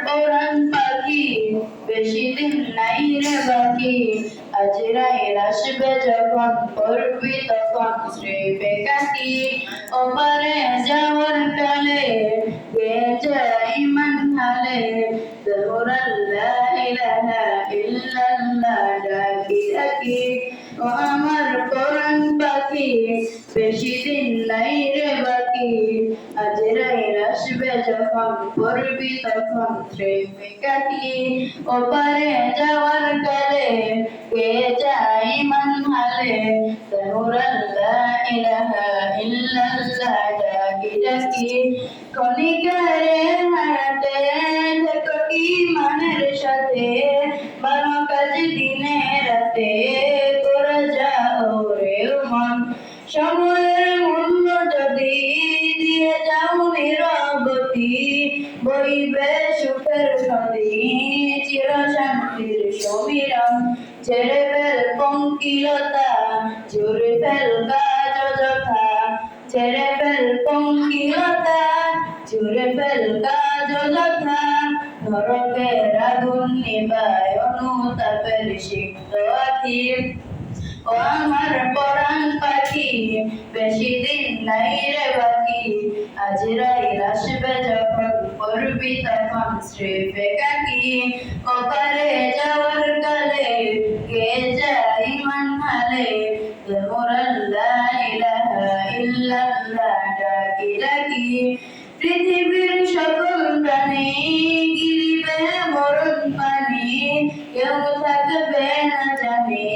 পরাণ পাখি বেশি দিন নাই রে বাকি আজরাইল আসবে যখন করবি তখন শ্রীপে কাটি ওপারে যাওয়ার কালে গে যাই মান হালে জহুরাল্লা ইলাহা ইল্লাল্লাহ ডাকি ডাকি ও আমার পরাণ পাখি বেশি দিন নাই রে বাকি আজরাইল আসবে যখন করবি তখন শ্রীপে কাটি ওপারে যাওয়ার কালে কে যাই মান হালে জহুরাল্লা ইলাহা ইল্লাল্লাহ ডাকি ডাকি কণিকারে হাতে দেখো কি মানের সাথে ভালো কাজ দিনে রাতে করে যাও রে মন সময়ের মূল্য যদি দিয়ে যাও নিরবতি বইবে সুখের নদী চির শান্তির সমীরণ ছেড়ে ফেল পঙ্কিলতা জুড়ে ফেল কাজ যথা ছেড়ে ফেল পঙ্কিলতা জুড়ে ফেল কাজ যথা নরকের আগুন নিবায় অনুতাপের সিক্ত আখি ও আমার পরাণ পাখি বেশি দিন নাই রে বাকি আজরাইল আসবে যখন করবি তখন শ্রীপে কাটি ওপারে যাওয়ার কালে কে যাই মান হালে জহুরাল্লা ইলাহা ইল্লাল্লাহ ডাকি ডাকি পৃথিবীর সকল প্রাণী গিলিবে মরণ পানি কেউ থাকবে না জানি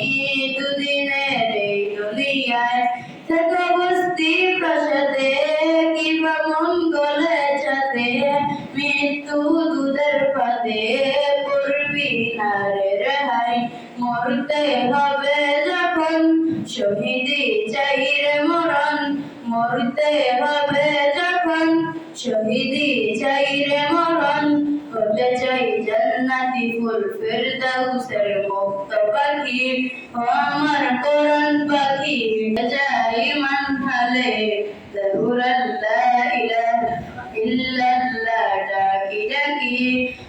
দুদিনের এই দুনিয়ায় থেকে বস্তি প্রাসাদে কিংবা মঙ্গলে যাতে মৃত্যু দুধের পাতে পড়বি না রে রেহাই মরতে হবে যখন শহীদি চাই রে মরণ মরতে হবে যখন শহীদি চাই রে মরণ হতে চাই জান্নাতি ফুল ফেরদাউসের মুক্ত পাখি ও আমার পরাণ পাখি যাই মান হালে জহুরাল্লা ইলাহা ইল্লাল্লাহ ডাকি ডাকি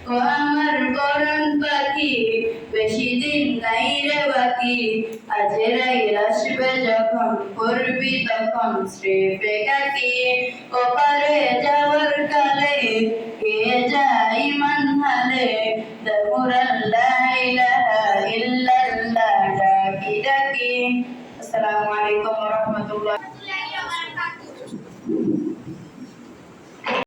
ও আমার পরাণ পাখি বেশি দিন নাই রে বাকি আজরাইল আসবে যখন করবি তখন শ্রীপে কাটি ওপারে যাওয়ার কালে